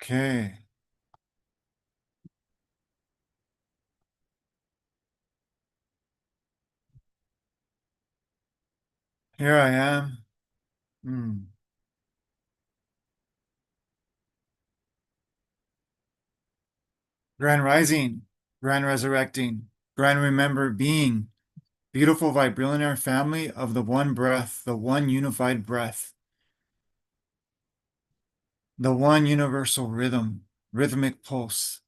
Okay, here I am. Hmm. Grand rising, grand resurrecting, grand remember being, beautiful vibrillionaire family of the one breath, the one unified breath, the one universal rhythm, rhythmic pulse,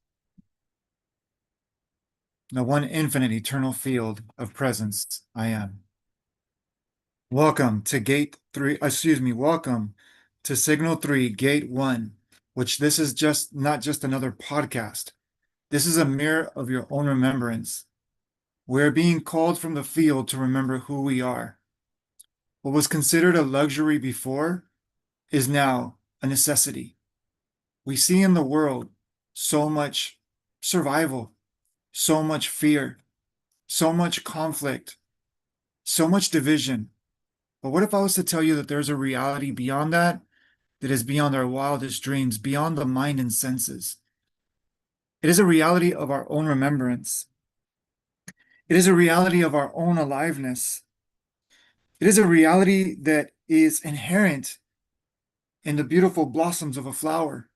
the one infinite eternal field of presence I am. Welcome to welcome to Signal 3, Gate 1, which this is just not just another podcast. This is a mirror of your own remembrance. We're being called from the field to remember who we are. What was considered a luxury before is now a necessity. We see in the world so much survival, so much fear, so much conflict, so much division. But what if I was to tell you that there's a reality beyond that, that is beyond our wildest dreams, beyond the mind and senses? It is a reality of our own remembrance. It is a reality of our own aliveness. It is a reality that is inherent in the beautiful blossoms of a flower,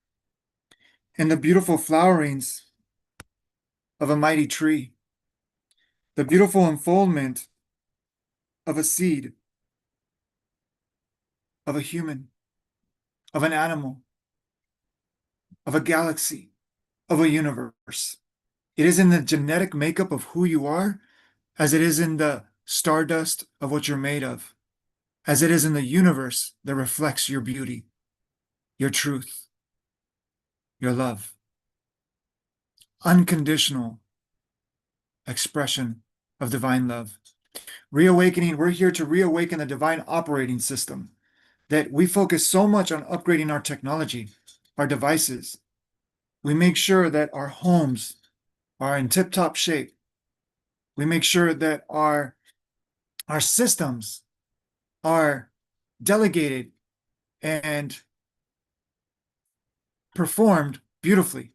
in the beautiful flowerings of a mighty tree, the beautiful unfoldment of a seed, of a human, of an animal, of a galaxy, of a universe. It is in the genetic makeup of who you are, as it is in the stardust of what you're made of, as it is in the universe that reflects your beauty, your truth, your love. Unconditional expression of divine love. Reawakening, we're here to reawaken the divine operating system that we focus so much on upgrading our technology, our devices. We make sure that our homes are in tip-top shape. We make sure that our systems are delegated and performed beautifully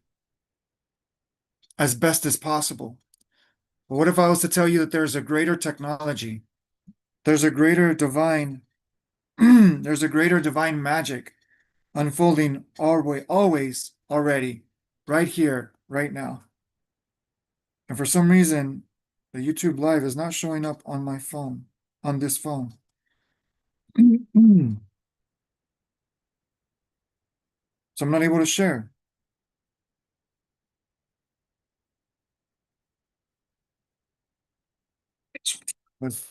as best as possible. But what if I was to tell you that there's a greater technology, there's a greater divine, there's a greater divine magic unfolding always already, right here, right now. And for some reason, the YouTube Live is not showing up on my phone, on this phone. So I'm not able to share. Let's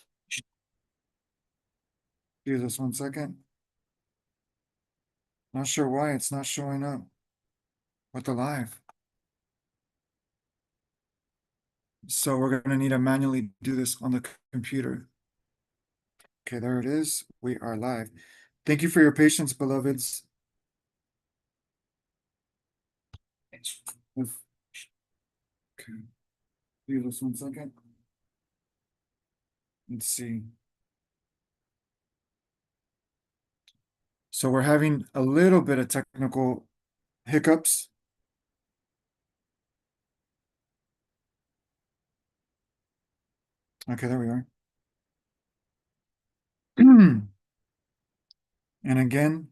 do this 1 second. Not sure why it's not showing up with the live. So we're going to need to manually do this on the computer. Okay, there it is. We are live. Thank you for your patience, beloveds. Okay, do this 1 second. Let's see. So we're having a little bit of technical hiccups. Okay, there we are. And again,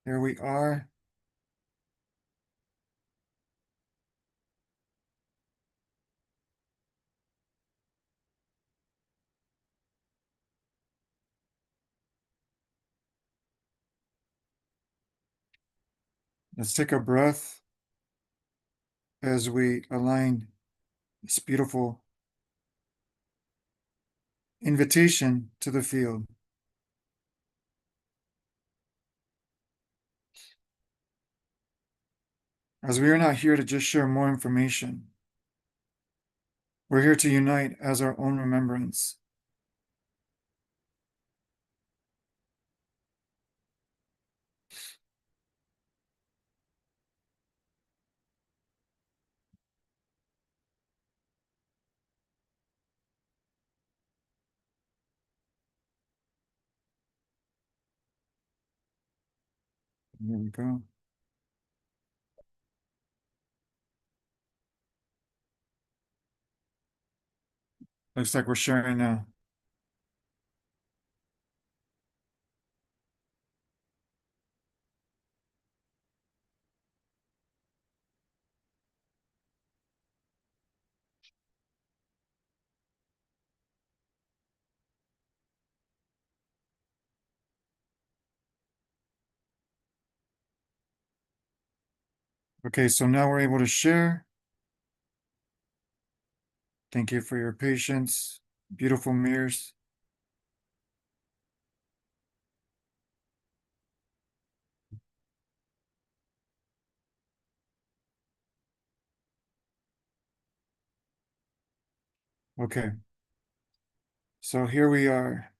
here we are. Let's take a breath as we align this beautiful invitation to the field. As we are not here to just share more information, we're here to unite as our own remembrance. Here we go. Looks like we're sharing now. Okay, so now we're able to share. Thank you for your patience. Beautiful mirrors. Okay, so here we are.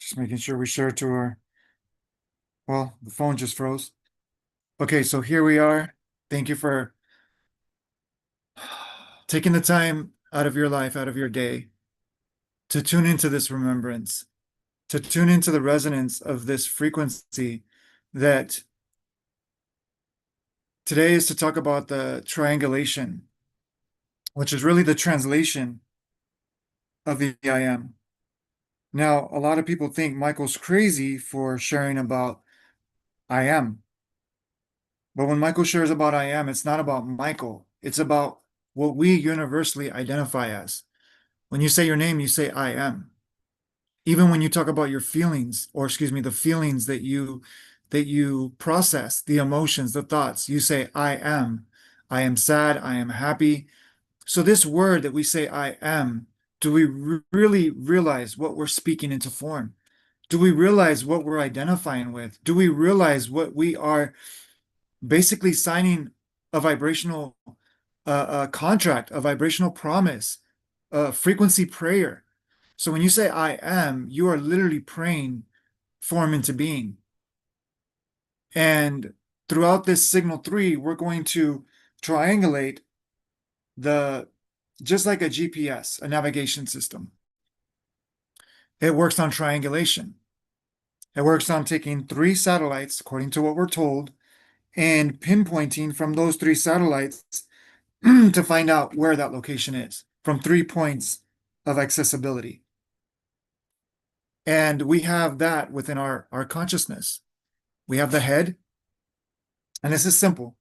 Just making sure we share to our, well, the phone just froze. Okay, so here we are. Thank you for taking the time out of your life, out of your day, to tune into this remembrance, to tune into the resonance of this frequency that today is to talk about the triangulation, which is really the translation of the I am. Now, a lot of people think Michael's crazy for sharing about I am. But when Michael shares about I am, it's not about Michael. It's about what we universally identify as. When you say your name, you say I am. Even when you talk about your feelings, or excuse me, the feelings that you process, the emotions, the thoughts, you say I am. I am sad, I am happy. So this word that we say I am, do we really realize what we're speaking into form? Do we realize what we're identifying with? Do we realize what we are basically signing a vibrational contract, a vibrational promise, a frequency prayer? So when you say I am, you are literally praying form into being. And throughout this signal 3, we're going to triangulate the, just like a GPS, a navigation system. It works on triangulation. It works on taking 3 satellites, according to what we're told, and pinpointing from those 3 satellites to find out where that location is from 3 points of accessibility. And we have that within our consciousness. We have the head, and this is simple.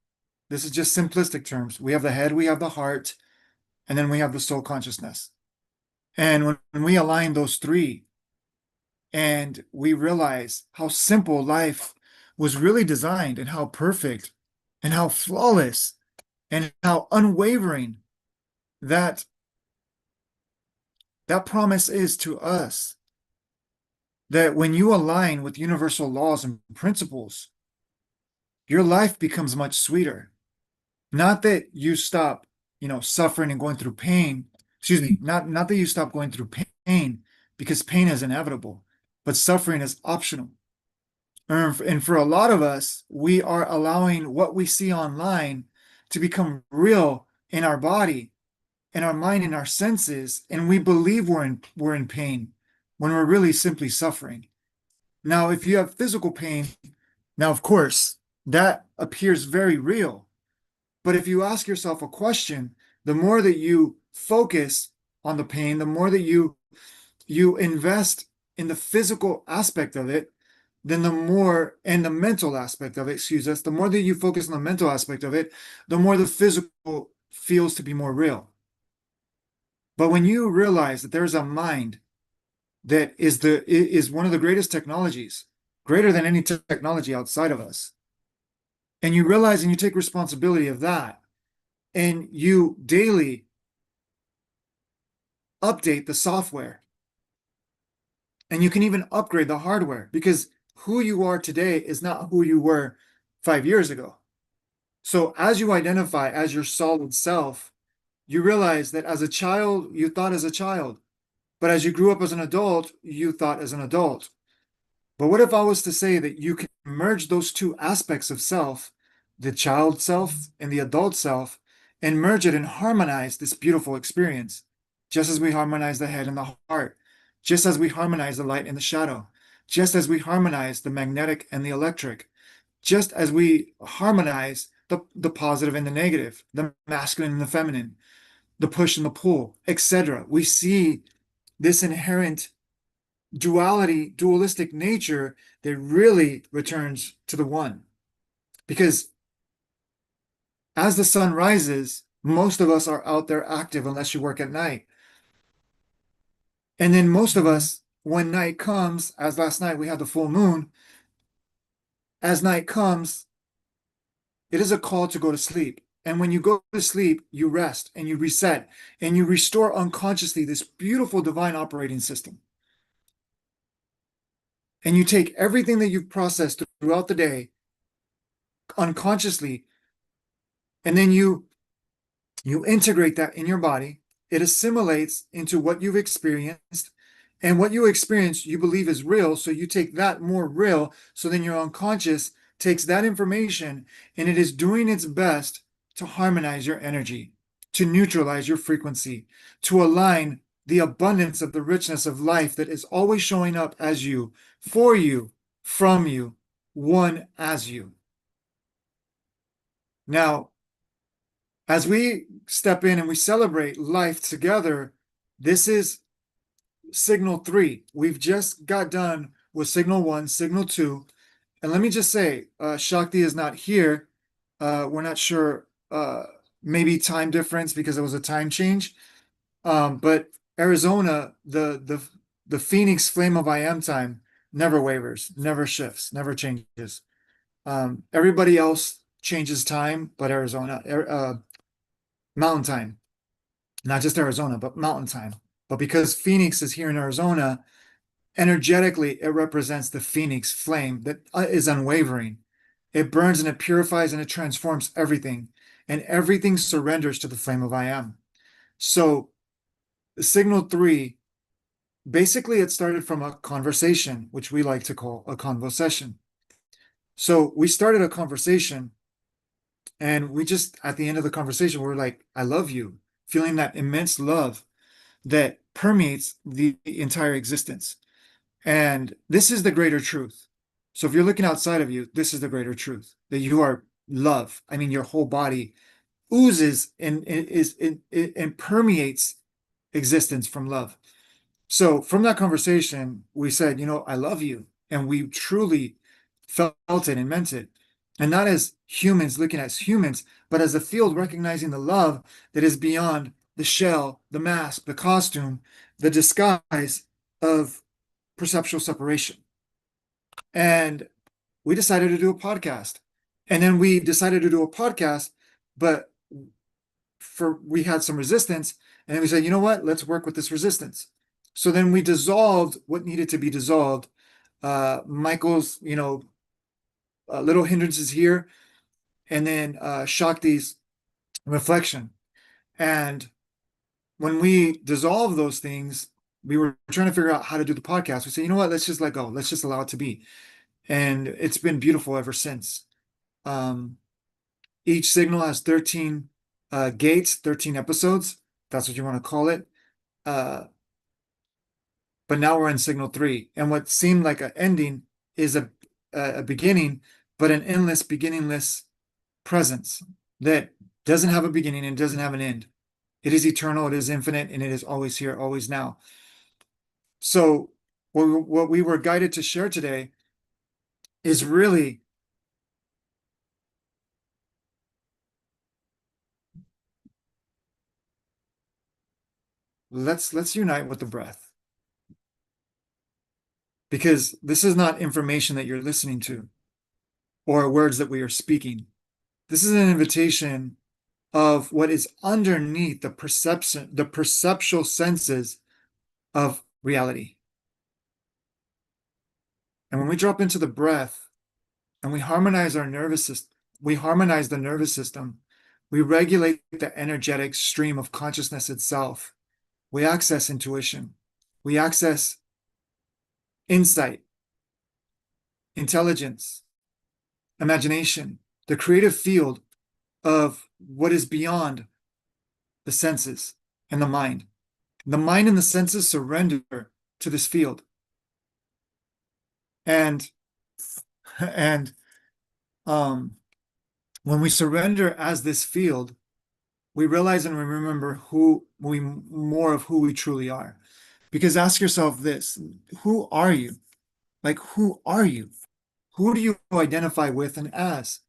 This is just simplistic terms. We have the head, we have the heart, and then we have the soul consciousness. And when we align those 3 and we realize how simple life was really designed and how perfect and how flawless and how unwavering that that promise is to us, that when you align with universal laws and principles, your life becomes much sweeter. Not that you stop, suffering and going through pain. Excuse me, not that you stop going through pain, because pain is inevitable, but suffering is optional. And for a lot of us, we are allowing what we see online to become real in our body, in our mind, in our senses, and we believe we're in pain when we're really simply suffering. Now, if you have physical pain, now of course that appears very real. But if you ask yourself a question, the more that you focus on the pain, the more that you invest in the physical aspect of it, then the more, and the mental aspect of it, excuse us, the more that you focus on the mental aspect of it, the more the physical feels to be more real. But when you realize that there's a mind that is one of the greatest technologies, greater than any technology outside of us, and you realize and you take responsibility of that, and you daily update the software, and you can even upgrade the hardware, because who you are today is not who you were 5 years ago. So as you identify as your solid self, you realize that as a child, you thought as a child, but as you grew up as an adult, you thought as an adult. But what if I was to say that you can merge those 2 aspects of self, the child self and the adult self, and merge it and harmonize this beautiful experience, just as we harmonize the head and the heart, just as we harmonize the light and the shadow, just as we harmonize the magnetic and the electric, just as we harmonize the positive and the negative, the masculine and the feminine, the push and the pull, etc. We see this inherent dualistic nature that really returns to the one. Because as the sun rises, most of us are out there active unless you work at night. And then most of us, when night comes, as last night we had the full moon, as night comes, it is a call to go to sleep. And when you go to sleep, you rest and you reset and you restore unconsciously this beautiful divine operating system. And you take everything that you've processed throughout the day unconsciously, and then you integrate that in your body. It assimilates into what you've experienced, and what you experience you believe is real, so you take that more real, so then your unconscious takes that information and it is doing its best to harmonize your energy, to neutralize your frequency, to align the abundance of the richness of life that is always showing up as you, for you, from you, one as you. Now, as we step in and we celebrate life together, this is signal 3. We've just got done with signal 1, signal 2. And let me just say, Shakti is not here. We're not sure, maybe time difference because it was a time change. But Arizona, the Phoenix flame of I am time never wavers, never shifts, never changes. Everybody else changes time, but Arizona, mountain time, not just Arizona, but mountain time. But because Phoenix is here in Arizona, energetically, it represents the Phoenix flame that is unwavering. It burns and it purifies and it transforms everything, and everything surrenders to the flame of I am. So, signal 3, basically, it started from a conversation, which we like to call a convo-session. So, we started a conversation, and we just, at the end of the conversation, we were like, I love you, feeling that immense love that permeates the entire existence. And this is the greater truth. So if you're looking outside of you, this is the greater truth, that you are love. I mean, your whole body oozes and permeates existence from love. So from that conversation, we said, I love you. And we truly felt it and meant it. And not as humans looking at humans, but as a field recognizing the love that is beyond the shell, the mask, the costume, the disguise of perceptual separation. And we decided to do a podcast. And then we decided to do a podcast, but we had some resistance. And then we said, you know what? Let's work with this resistance. So then we dissolved what needed to be dissolved. Michael's, little hindrances here, and then Shakti's reflection. And when we dissolve those things, we were trying to figure out how to do the podcast. We said, you know what? Let's just let go. Let's just allow it to be. And it's been beautiful ever since. Each signal has 13 gates, 13 episodes. That's what you want to call it. But now we're in signal 3. And what seemed like an ending is a beginning, but an endless, beginningless presence that doesn't have a beginning and doesn't have an end. It is eternal, it is infinite, and it is always here, always now. So what we were guided to share today is really let's unite with the breath. Because this is not information that you're listening to or words that we are speaking. This is an invitation of what is underneath the perceptual senses of reality. And when we drop into the breath and we harmonize our nervous system, we harmonize the nervous system, we regulate the energetic stream of consciousness itself. We access intuition. We access insight, intelligence, imagination, the creative field of what is beyond the senses and the mind. The mind and the senses surrender to this field. And When we surrender as this field, we realize and we remember more of who we truly are. Because ask yourself this, who are you? Like, who are you? Who do you identify with and as?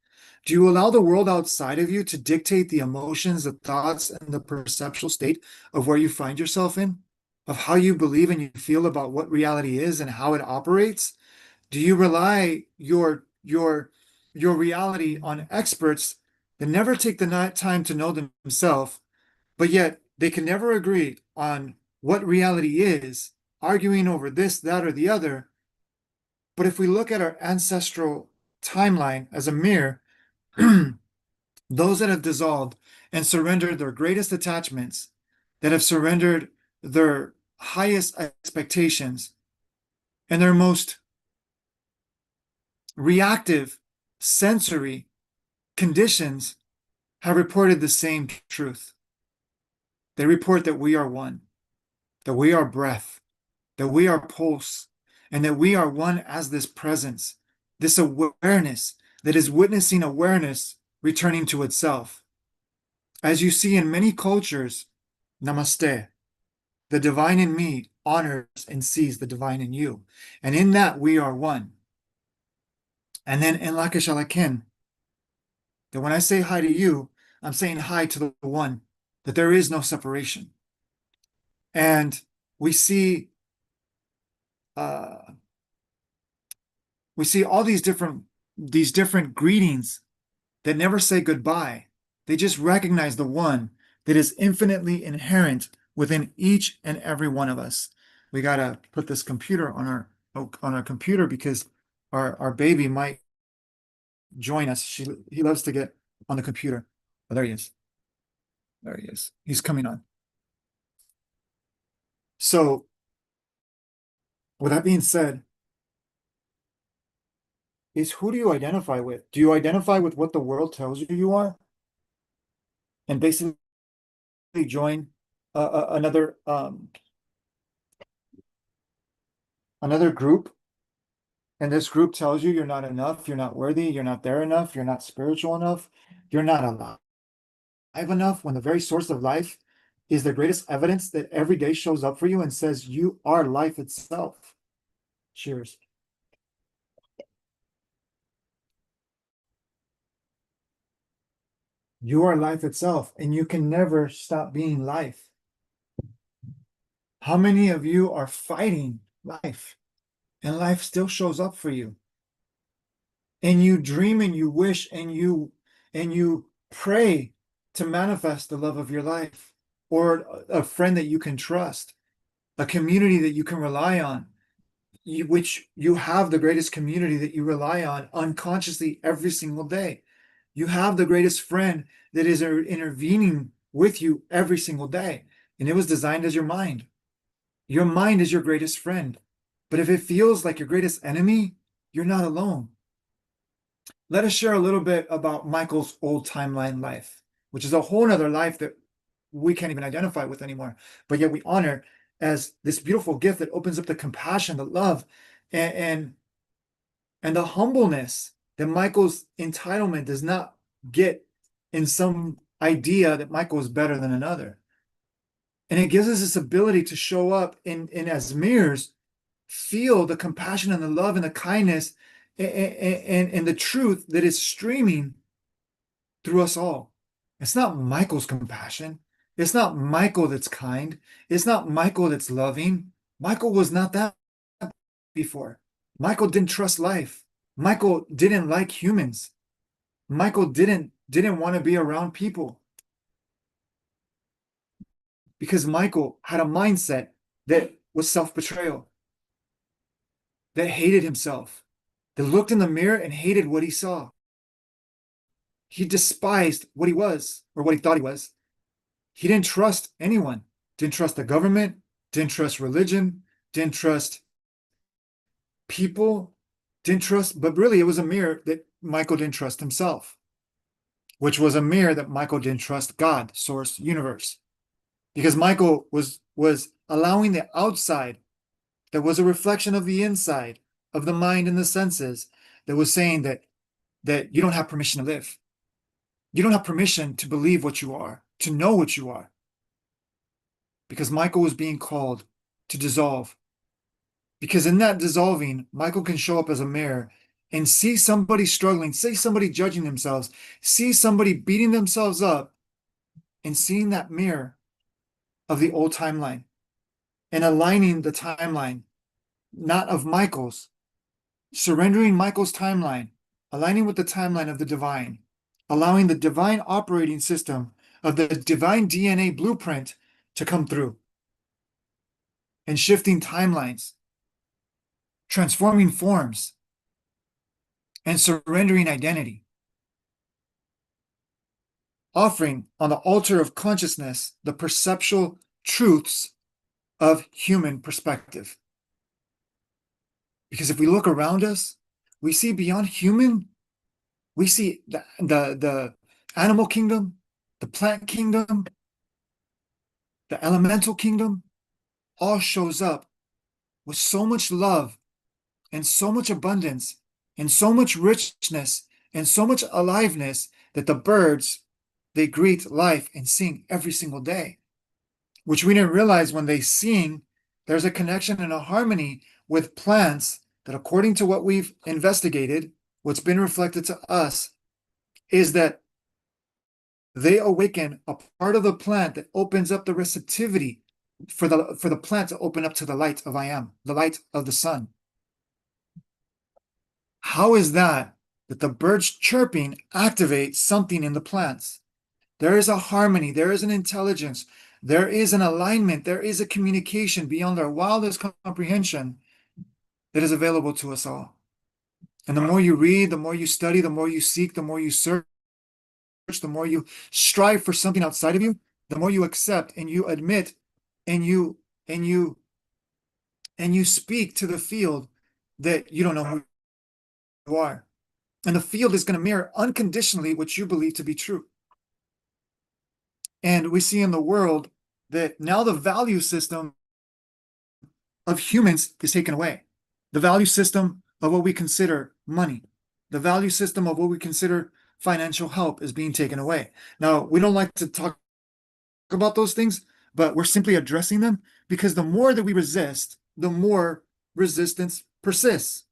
Do you allow the world outside of you to dictate the emotions, the thoughts, and the perceptual state of where you find yourself in? Of how you believe and you feel about what reality is and how it operates? Do you rely your reality on experts that never take the time to know themselves, but yet they can never agree on what reality is, arguing over this, that, or the other? But if we look at our ancestral timeline as a mirror, those that have dissolved and surrendered their greatest attachments, that have surrendered their highest expectations and their most reactive sensory conditions, have reported the same truth. They report that we are one, that we are breath, that we are pulse, and that we are one as this presence, this awareness that is witnessing awareness returning to itself. As you see in many cultures, namaste, the divine in me honors and sees the divine in you. And in that we are one. And then in Lakesh Alakin, that when I say hi to you, I'm saying hi to the one, that there is no separation. And we see all these different greetings that never say goodbye. They just recognize the one that is infinitely inherent within each and every one of us. We gotta put this computer on our computer because our baby might join us. He loves to get on the computer. Oh, there he is. There he is. He's coming on. So, with that being said, is who do you identify with? Do you identify with what the world tells you you are? And basically join another group, and this group tells you you're not enough, you're not worthy, you're not there enough, you're not spiritual enough, you're not alive enough, when the very source of life is the greatest evidence that every day shows up for you and says you are life itself. Cheers. You are life itself, and you can never stop being life. How many of you are fighting life, and life still shows up for you? And you dream and you wish and you pray to manifest the love of your life, or a friend that you can trust, a community that you can rely on, which you have the greatest community that you rely on unconsciously every single day. You have the greatest friend that is intervening with you every single day. And it was designed as your mind. Your mind is your greatest friend. But if it feels like your greatest enemy, you're not alone. Let us share a little bit about Michael's old timeline life, which is a whole nother life that we can't even identify with anymore. But yet we honor as this beautiful gift that opens up the compassion, the love, and the humbleness that Michael's entitlement does not get in some idea that Michael is better than another. And it gives us this ability to show up in as mirrors, feel the compassion and the love and the kindness and the truth that is streaming through us all. It's not Michael's compassion. It's not Michael that's kind. It's not Michael that's loving. Michael was not that before. Michael didn't trust life. Michael didn't like humans. Michael didn't want to be around people, because Michael had a mindset that was self-betrayal, that hated himself, that looked in the mirror and hated what he saw. He despised what he was, or what he thought he was. He didn't trust anyone, didn't trust the government, didn't trust religion, didn't trust people, didn't trust, but really it was a mirror that Michael didn't trust himself, which was a mirror that Michael didn't trust God, source, universe. Because Michael was allowing the outside that was a reflection of the inside, of the mind and the senses, that was saying that you don't have permission to live. You don't have permission to believe what you are, to know what you are, because Michael was being called to dissolve. Because in that dissolving, Michael can show up as a mirror and see somebody struggling, see somebody judging themselves, see somebody beating themselves up, and seeing that mirror of the old timeline and aligning the timeline, not of Michael's, surrendering Michael's timeline, aligning with the timeline of the divine, allowing the divine operating system of the divine DNA blueprint to come through, and shifting timelines, transforming forms, and surrendering identity, offering on the altar of consciousness the perceptual truths of human perspective. Because if we look around us, we see beyond human, we see the animal kingdom, the plant kingdom, the elemental kingdom, all shows up with so much love and so much abundance and so much richness and so much aliveness that the birds, they greet life and sing every single day, which we didn't realize when they sing, there's a connection and a harmony with plants that, according to what we've investigated, what's been reflected to us is that they awaken a part of the plant that opens up the receptivity for the plant to open up to the light of I am, the light of the sun. How is that the birds chirping activates something in the plants? There is a harmony, there is an intelligence, there is an alignment, there is a communication beyond our wildest comprehension that is available to us all. And the more you read, the more you study, the more you seek, the more you search, the more you strive for something outside of you, the more you accept and you admit and you speak to the field that you don't know who you are. And the field is going to mirror unconditionally what you believe to be true. And we see in the world that now the value system of humans is taken away. The value system of what we consider money, the value system of what we consider financial help is being taken away. Now, we don't like to talk about those things, but we're simply addressing them because the more that we resist, the more resistance persists.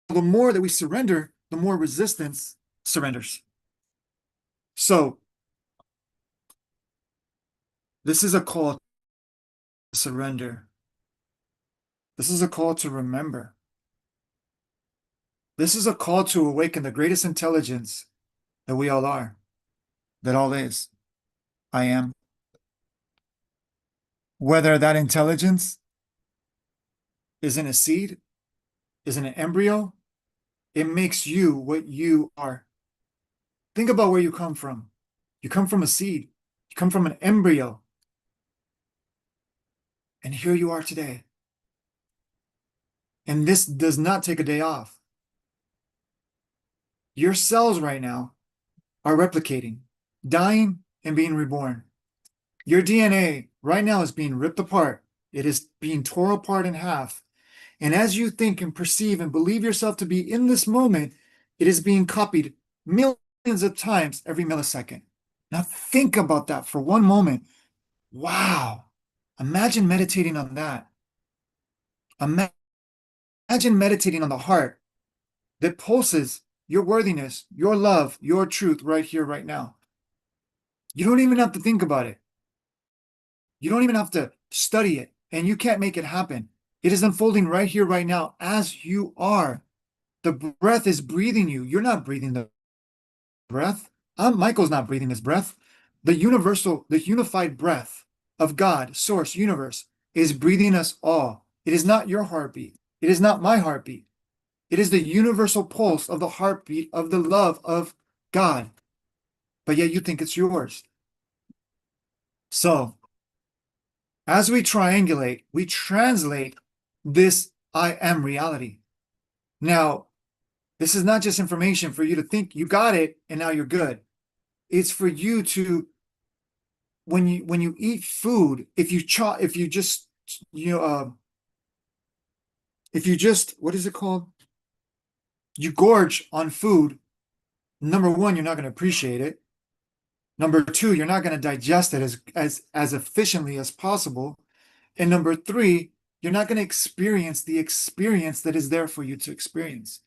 The more that we surrender, the more resistance surrenders. So, this is a call to surrender. This is a call to remember. This is a call to awaken the greatest intelligence that we all are, that all is. I am. Whether that intelligence is in a seed, is in an embryo, it makes you what you are. Think about where you come from. You come from a seed. You come from an embryo. And here you are today. And this does not take a day off. Your cells right now are replicating, dying, and being reborn. Your DNA right now is being ripped apart. It is being torn apart in half. And as you think and perceive and believe yourself to be in this moment, it is being copied millions of times every millisecond. Now think about that for one moment. Wow. Imagine meditating on that. Imagine meditating on the heart that pulses your worthiness, your love, your truth right here, right now. You don't even have to think about it. You don't even have to study it, and you can't make it happen. It is unfolding right here, right now, as you are. The breath is breathing you. You're not breathing the breath. Michael's not breathing his breath. The universal, the unified breath of God, source, universe, is breathing us all. It is not your heartbeat. It is not my heartbeat. It is the universal pulse of the heartbeat of the love of God. But yet you think it's yours. So, as we triangulate, we translate this I am reality. Now, this is not just information for you to think you got it and now you're good. It's for you to, when you eat food, if you just what is it called? You gorge on food, Number one, you're not going to appreciate it. Number two, you're not going to digest it as efficiently as possible. And number three, you're not going to experience the experience that is there for you to experience.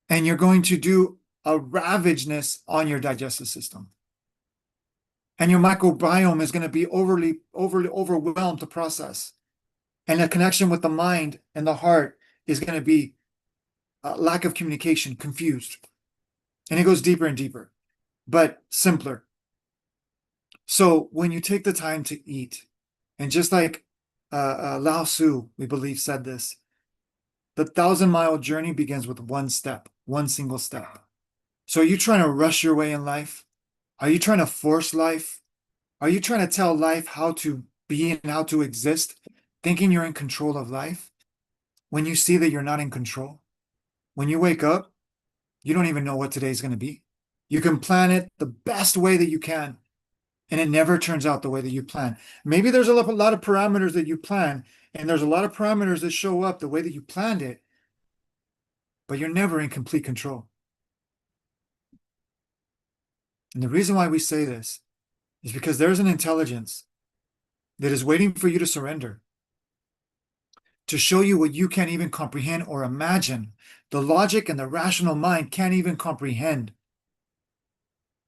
And you're going to do a ravageness on your digestive system. And your microbiome is going to be overly overwhelmed to process. And the connection with the mind and the heart is going to be a lack of communication, confused. And it goes deeper and deeper, but simpler. So when you take the time to eat, and just like Lao Tzu, we believe, said this, the 1,000-mile journey begins with one step, one single step. So are you trying to rush your way in life? Are you trying to force life? Are you trying to tell life how to be and how to exist, thinking you're in control of life, when you see that you're not in control? When you wake up, you don't even know what today's going to be. You can plan it the best way that you can, and it never turns out the way that you plan. Maybe there's a lot of parameters that you plan, and there's a lot of parameters that show up the way that you planned it, but you're never in complete control. And the reason why we say this is because there's an intelligence that is waiting for you to surrender, to show you what you can't even comprehend or imagine. The logic and the rational mind can't even comprehend.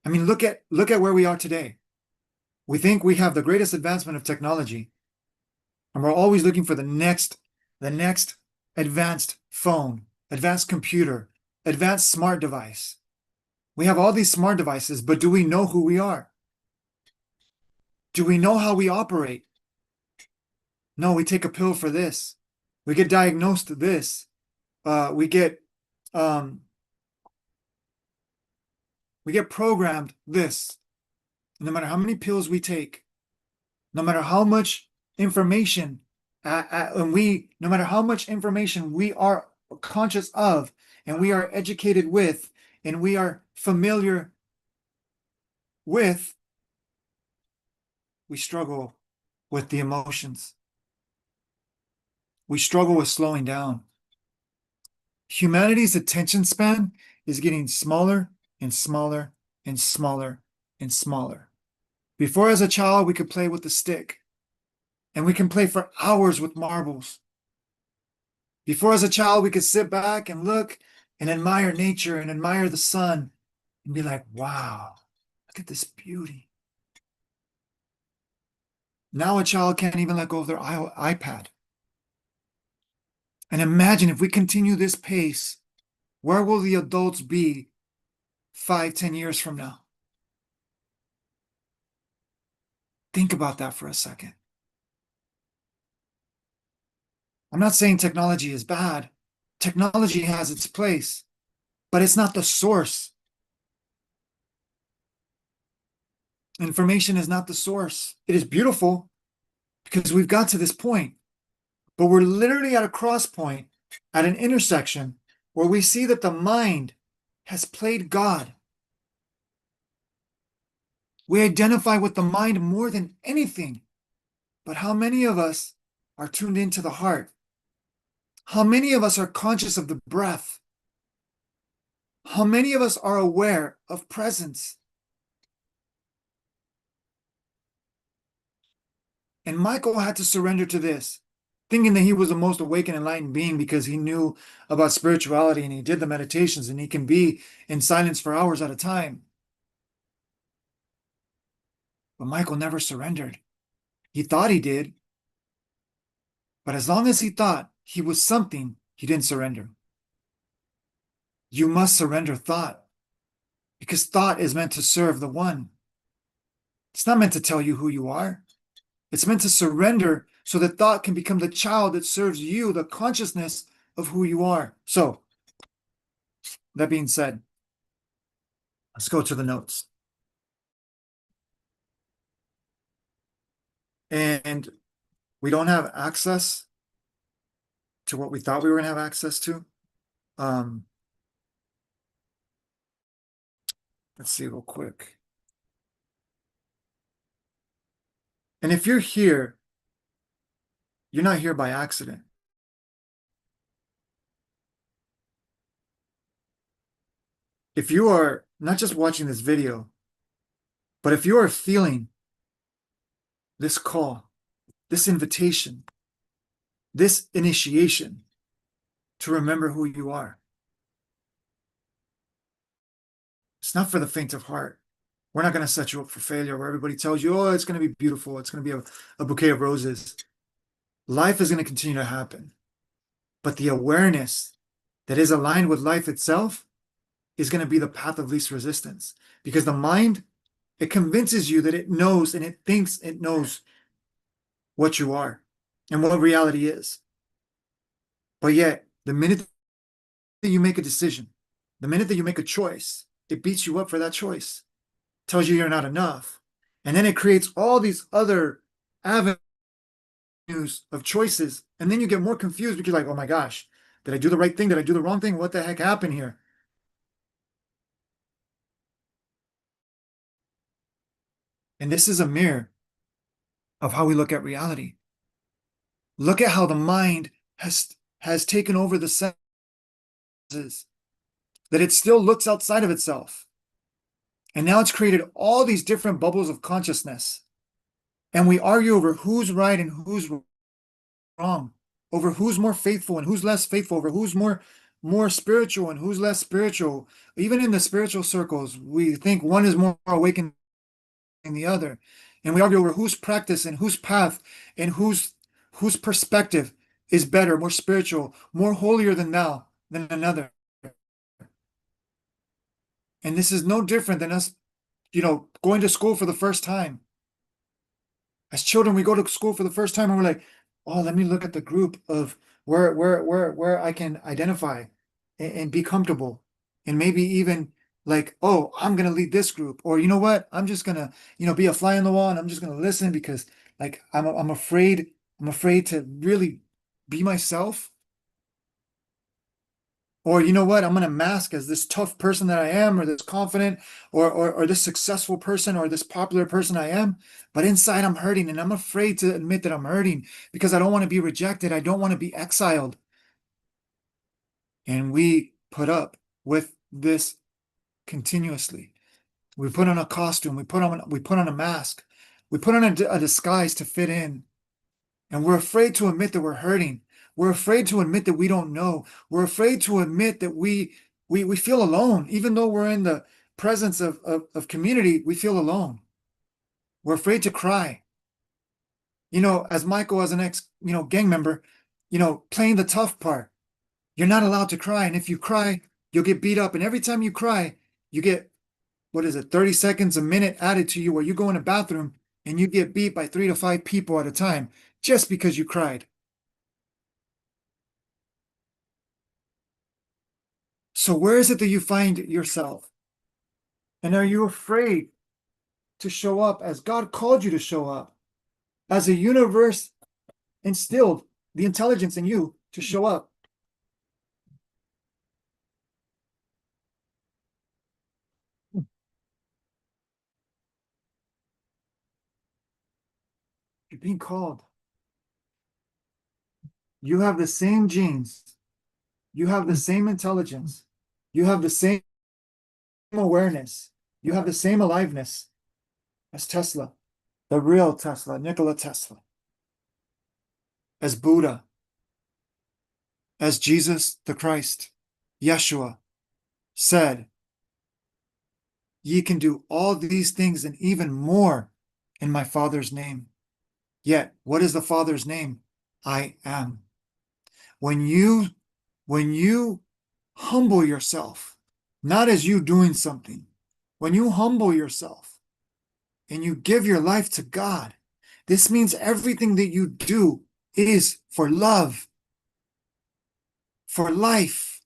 I mean, look at where we are today. We think we have the greatest advancement of technology, and we're always looking for the next advanced phone, advanced computer, advanced smart device. We have all these smart devices, but do we know who we are? Do we know how we operate? No, we take a pill for this. We get diagnosed this. We get programmed this. No matter how many pills we take, no matter how much information, no matter how much information we are conscious of, and we are educated with, and we are familiar with, we struggle with the emotions. We struggle with slowing down. Humanity's attention span is getting smaller and smaller and smaller and smaller. Before, as a child, we could play with a stick, and we can play for hours with marbles. Before, as a child, we could sit back and look and admire nature and admire the sun and be like, wow, look at this beauty. Now a child can't even let go of their iPad. And imagine if we continue this pace, where will the adults be 5, 10 years from now? Think about that for a second. I'm not saying technology is bad. Technology has its place, but it's not the source. Information is not the source. It is beautiful because we've got to this point, but we're literally at a cross point, at an intersection where we see that the mind has played God. We identify with the mind more than anything, but how many of us are tuned into the heart? How many of us are conscious of the breath? How many of us are aware of presence? And Michael had to surrender to this, thinking that he was the most awake and enlightened being because he knew about spirituality and he did the meditations and he can be in silence for hours at a time. But Michael never surrendered. He thought he did. But as long as he thought he was something, he didn't surrender. You must surrender thought, because thought is meant to serve the one. It's not meant to tell you who you are. It's meant to surrender so that thought can become the child that serves you, the consciousness of who you are. So, that being said, let's go to the notes. And we don't have access to what we thought we were going to have access to. Let's see real quick. And if you're here, you're not here by accident. if you are not just watching this video, but if you are feeling this call, this invitation, this initiation to remember who you are, it's not for the faint of heart. We're not going to set you up for failure where everybody tells you, oh, it's going to be beautiful. It's going to be a bouquet of roses. Life is going to continue to happen. But the awareness that is aligned with life itself is going to be the path of least resistance. Because the mind, it convinces you that it knows and it thinks it knows what you are and what reality is. But yet, the minute that you make a decision, the minute that you make a choice, it beats you up for that choice, tells you you're not enough. And then it creates all these other avenues of choices. And then you get more confused because you're like, oh my gosh, did I do the right thing? Did I do the wrong thing? What the heck happened here? And this is a mirror of how we look at reality. Look at how the mind has taken over the senses, that it still looks outside of itself. And now it's created all these different bubbles of consciousness. And we argue over who's right and who's wrong, over who's more faithful and who's less faithful, over who's more spiritual and who's less spiritual. Even in the spiritual circles, we think one is more awakened than the other. And we argue over whose practice and whose path and whose perspective is better, more spiritual, more holier than thou than another. And this is no different than us, going to school for the first time. As children, we go to school for the first time and we're like, oh, let me look at the group of where I can identify and be comfortable. And maybe even like, oh, I'm gonna lead this group. Or you know what? I'm just gonna, be a fly on the wall and I'm just gonna listen because like I'm afraid to really be myself. Or you know what? I'm going to mask as this tough person that I am, or this confident, or this successful person, or this popular person I am. But inside I'm hurting, and I'm afraid to admit that I'm hurting because I don't want to be rejected. I don't want to be exiled. And we put up with this continuously. We put on a costume. We put on a mask. We put on a disguise to fit in. And we're afraid to admit that we're hurting. We're afraid to admit that we don't know. We're afraid to admit that we feel alone. Even though we're in the presence of community, we feel alone. We're afraid to cry. As Michael, as an ex, gang member, playing the tough part. You're not allowed to cry. And if you cry, you'll get beat up. And every time you cry, you get, 30 seconds, a minute added to you where you go in a bathroom and you get beat by 3 to 5 people at a time just because you cried. So where is it that you find yourself? And are you afraid to show up as God called you to show up? As a universe instilled the intelligence in you to show up? You're being called. You have the same genes. You have the same intelligence. You have the same awareness. You have the same aliveness as Tesla, the real Tesla, Nikola Tesla, as Buddha, as Jesus the Christ, Yeshua said, ye can do all these things and even more in my Father's name. Yet, what is the Father's name? I am. When you humble yourself, not as you doing something, when you humble yourself and you give your life to God, this means everything that you do is for love, for life,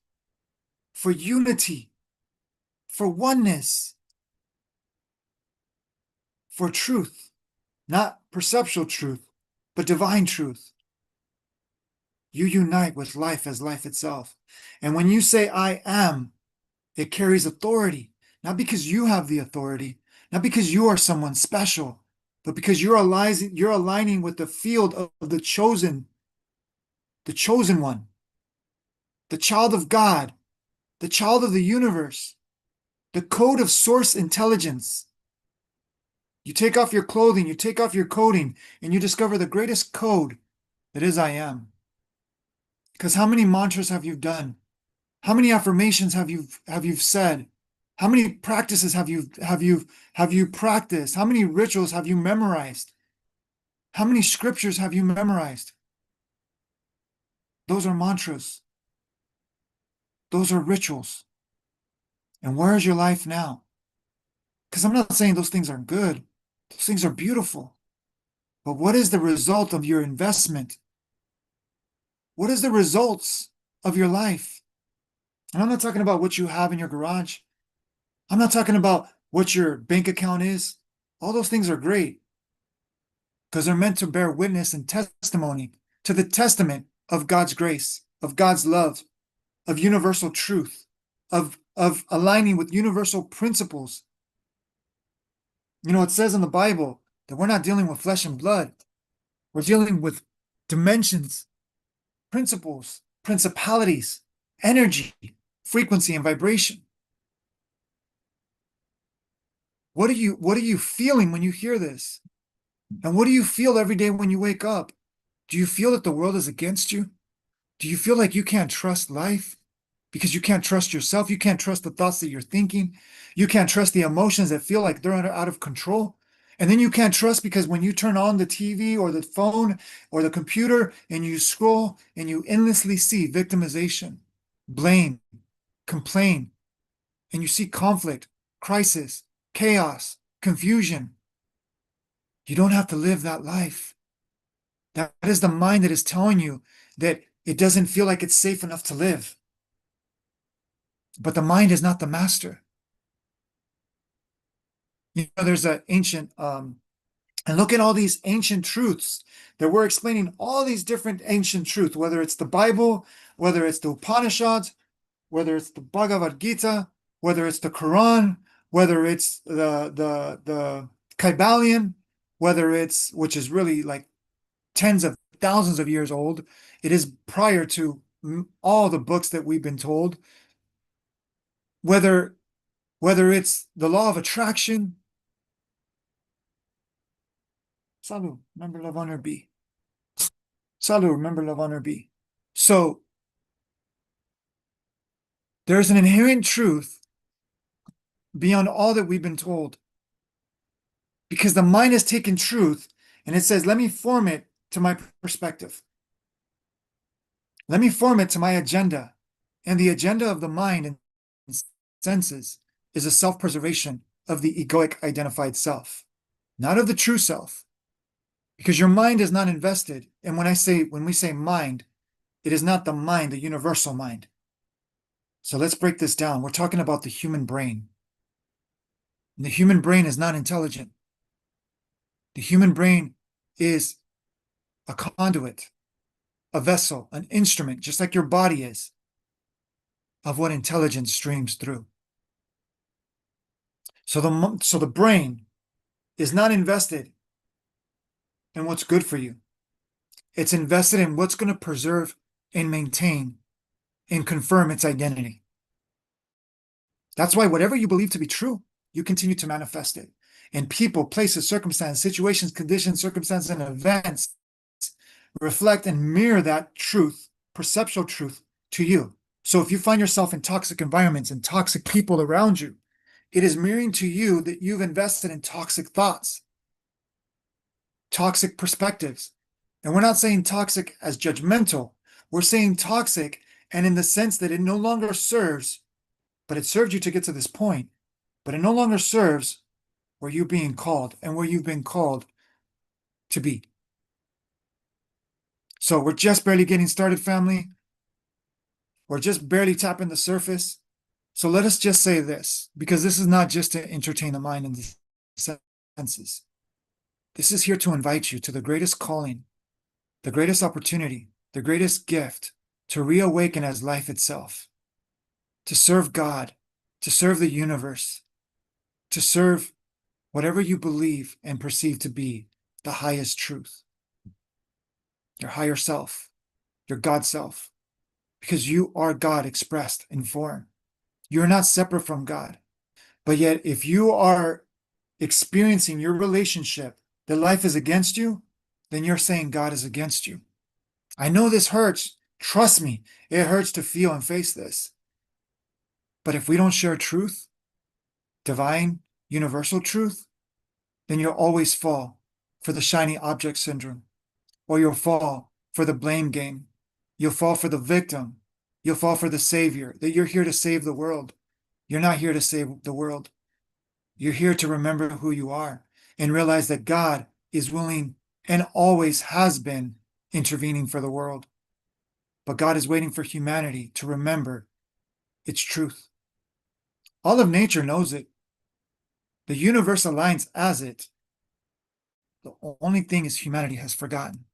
for unity, for oneness, for truth, not perceptual truth, but divine truth. You unite with life as life itself. And when you say, I am, it carries authority, not because you have the authority, not because you are someone special, but because you're aligning with the field of the chosen one, the child of God, the child of the universe. the code of source intelligence. You take off your clothing, you take off your coating, and you discover the greatest code that is I am. Because how many mantras have you done? How many affirmations have you said? How many practices have you practiced? How many rituals have you memorized? How many scriptures have you memorized? Those are mantras. Those are rituals. And where is your life now? Because I'm not saying those things aren't good. Those things are beautiful. But what is the result of your investment? What is the results of your life? And I'm not talking about what you have in your garage. I'm not talking about what your bank account is. All those things are great because they're meant to bear witness and testimony to the testament of God's grace, of God's love, of universal truth, of aligning with universal principles. You know, it says in the Bible that we're not dealing with flesh and blood. We're dealing with dimensions, principles, principalities, energy, frequency, and vibration. What are you feeling when you hear this? And what do you feel every day when you wake up? Do you feel that the world is against you? Do you feel like you can't trust life because you can't trust yourself? You can't trust the thoughts that you're thinking. You can't trust the emotions that feel like they're out of control. And then you can't trust because when you turn on the TV or the phone or the computer and you scroll and you endlessly see victimization, blame, complain, and you see conflict, crisis, chaos, confusion. You don't have to live that life. That is the mind that is telling you that it doesn't feel like it's safe enough to live. But the mind is not the master. You know, there's an ancient, and look at all these ancient truths that we're explaining, all these different ancient truths, whether it's the Bible, whether it's the Upanishads, whether it's the Bhagavad Gita, whether it's the Quran, whether it's the Kybalion, whether it's, which is really like tens of thousands of years old. It is prior to all the books that we've been told. Whether it's the law of attraction. Salut, remember love, honor, be. Salut, remember love, honor, be. So there's an inherent truth beyond all that we've been told. Because the mind has taken truth and it says, let me form it to my perspective. Let me form it to my agenda. And the agenda of the mind and senses is a self-preservation of the egoic identified self, not of the true self. Because your mind is not invested. And when we say mind, it is not the mind, the universal mind. So let's break this down. We're talking about the human brain. And the human brain is not intelligent. The human brain is a conduit, a vessel, an instrument, just like your body is, of what intelligence streams through. So the brain is not invested in what's good for you. It's invested in what's going to preserve and maintain and confirm its identity. That's why whatever you believe to be true, you continue to manifest it. And people, places, circumstances, situations, conditions, circumstances, and events reflect and mirror that truth, perceptual truth, to you. So if you find yourself in toxic environments and toxic people around you, it is mirroring to you that you've invested in toxic thoughts, toxic perspectives. And we're not saying toxic as judgmental. We're saying toxic and in the sense that it no longer serves, but it served you to get to this point, but it no longer serves where you're being called and where you've been called to be. So we're just barely getting started, family. We're just barely tapping the surface. So let us just say this, because this is not just to entertain the mind and the senses. This is here to invite you to the greatest calling, the greatest opportunity, the greatest gift to reawaken as life itself, to serve God, to serve the universe, to serve whatever you believe and perceive to be the highest truth, your higher self, your God self, because you are God expressed in form. You're not separate from God. But yet, if you are experiencing your relationship that life is against you, then you're saying God is against you. I know this hurts. Trust me, it hurts to feel and face this. But if we don't share truth, divine, universal truth, then you'll always fall for the shiny object syndrome, or you'll fall for the blame game. You'll fall for the victim. You'll fall for the savior, that you're here to save the world. You're not here to save the world. You're here to remember who you are and realize that God is willing and always has been intervening for the world. But God is waiting for humanity to remember its truth. All of nature knows it. The universe aligns as it. The only thing is humanity has forgotten.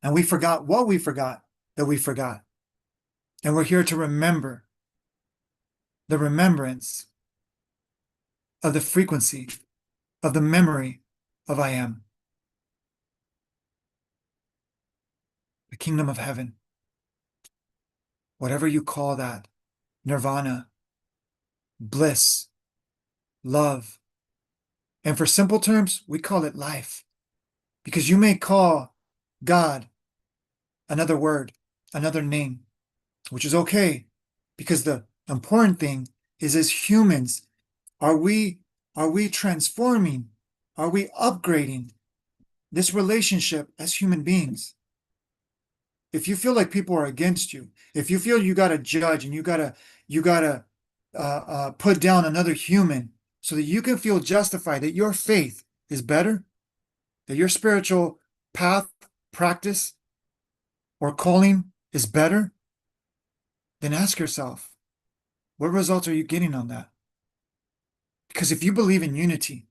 And we forgot what we forgot that we forgot. And we're here to remember the remembrance of the frequency of the memory of I am. The kingdom of heaven. Whatever you call that, nirvana, bliss, love. And for simple terms, we call it life. Because you may call God another word, another name, which is okay. Because the important thing is, as humans, are we transforming? Are we upgrading this relationship as human beings? If you feel like people are against you, if you feel you got to judge and you gotta put down another human so that you can feel justified that your faith is better, that your spiritual path, practice, or calling is better, then ask yourself, what results are you getting on that? Because if you believe in unity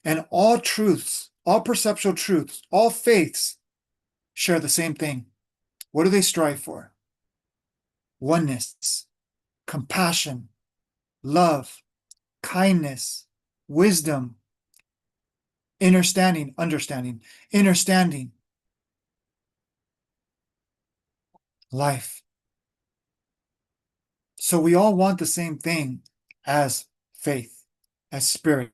and all truths, all perceptual truths, all faiths share the same thing, what do they strive for? Oneness, compassion, love, kindness, wisdom, understanding, life. So we all want the same thing as faith, as spirit.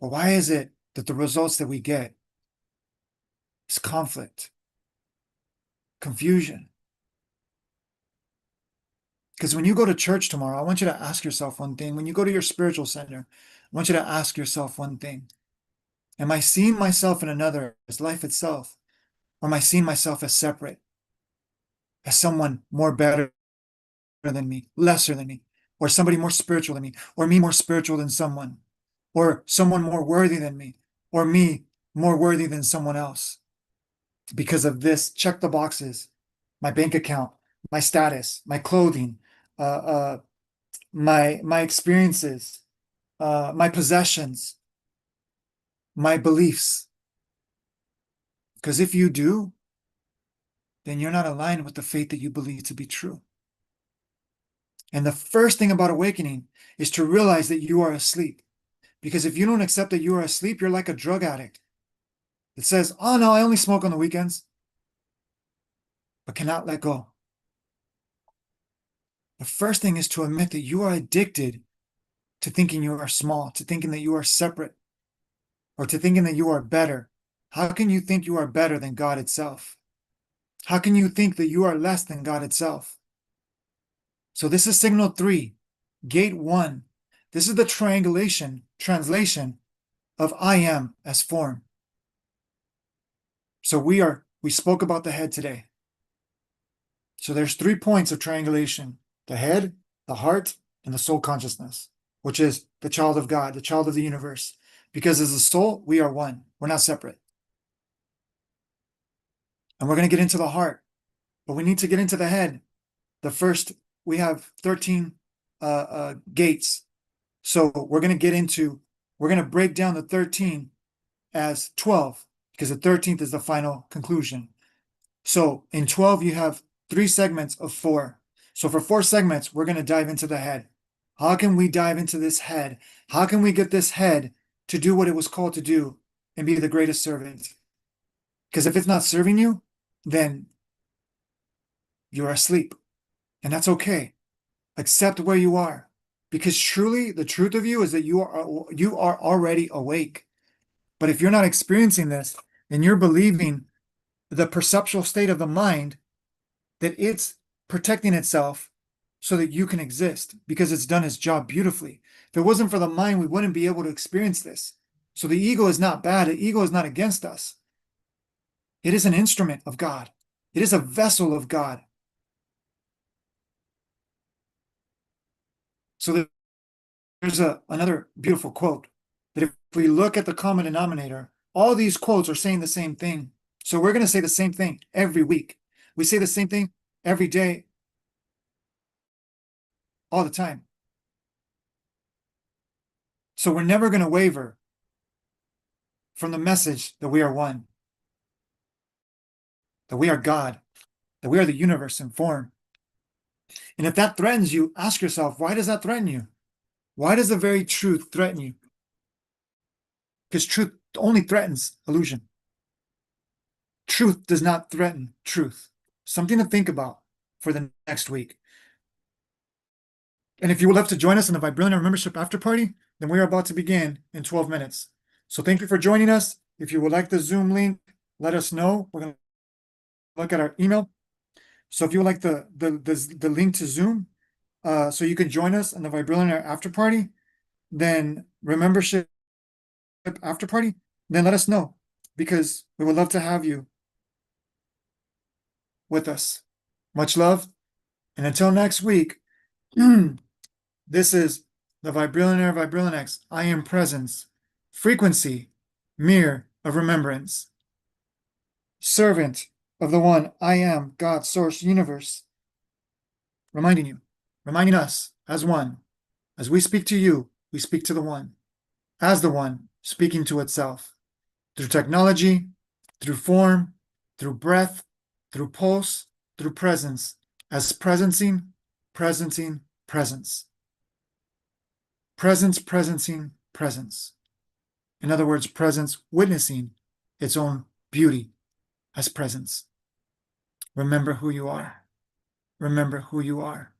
But why is it that the results that we get is conflict, confusion? Because when you go to church tomorrow, I want you to ask yourself one thing. When you go to your spiritual center, I want you to ask yourself one thing. Am I seeing myself in another as life itself? Or am I seeing myself as separate? As someone more better than me, lesser than me, or somebody more spiritual than me, or me more spiritual than someone, or someone more worthy than me, or me more worthy than someone else? Because of this, check the boxes: my bank account, my status, my clothing, my experiences, my possessions, my beliefs. Because if you do, then you're not aligned with the faith that you believe to be true. And the first thing about awakening is to realize that you are asleep. Because if you don't accept that you are asleep, you're like a drug addict that says, oh no, I only smoke on the weekends, but cannot let go. The first thing is to admit that you are addicted to thinking you are small, to thinking that you are separate, or to thinking that you are better. How can you think you are better than God itself? How can you think that you are less than God itself? So this is signal 3, gate 1. This is the translation of I am as form. So we spoke about the head today. So there's 3 points of triangulation: the head, the heart, and the soul consciousness, which is the child of God, the child of the universe. Because as a soul, we are one. We're not separate. And we're going to get into the heart, but we need to get into the head. We have 13 gates. So we're going to break down the 13 as 12, because the 13th is the final conclusion. So in 12, you have 3 segments of 4. So for 4 segments, we're going to dive into the head. How can we dive into this head? How can we get this head to do what it was called to do and be the greatest servant? Because if it's not serving you, then you're asleep. And that's okay. Accept where you are, because truly the truth of you is that you are already awake. But if you're not experiencing this, then you're believing the perceptual state of the mind that it's protecting itself so that you can exist because it's done its job beautifully. If it wasn't for the mind, we wouldn't be able to experience this. So the ego is not bad. The ego is not against us. It is an instrument of God. It is a vessel of God. So there's another beautiful quote that if we look at the common denominator, all these quotes are saying the same thing. So we're going to say the same thing every week. We say the same thing every day, all the time. So we're never going to waver from the message that we are one, that we are God, that we are the universe in form. And if that threatens you, ask yourself, why does that threaten you? Why does the very truth threaten you? Because truth only threatens illusion. Truth does not threaten truth. Something to think about for the next week. And if you would love to join us in the Vibrillionaire membership after party, then we are about to begin in 12 minutes. So thank you for joining us. If you would like the Zoom link, let us know. We're going to look at our email. So if you would like the link to Zoom, so you can join us in the Vibrillionaire after party, then membership after party, then let us know, because we would love to have you with us. Much love. And until next week, this is the Vibrillionaire Vibrillionex. I am presence, frequency, mirror of remembrance, servant of the one I am, God, source, universe. Reminding you, reminding us as one. As we speak to you, we speak to the one, as the one speaking to itself. Through technology, through form, through breath, through pulse, through presence, as presencing, presencing, presence. Presence, presencing, presence. In other words, presence witnessing its own beauty as presence. Remember who you are. Remember who you are.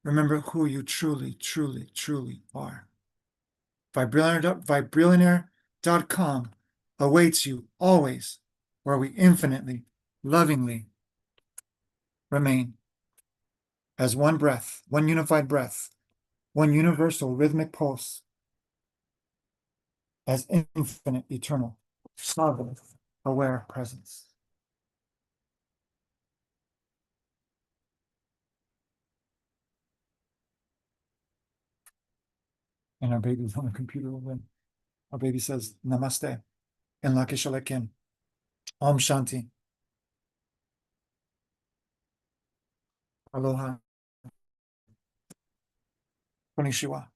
Remember who you truly, truly, truly are. Vibrillionaire.com awaits you always, where we infinitely, lovingly remain as one breath, one unified breath, one universal rhythmic pulse, as infinite, eternal, sovereign, aware presence. And our baby's on the computer when our baby says namaste and lakeshalakin. Om Shanti. Aloha. Konnichiwa.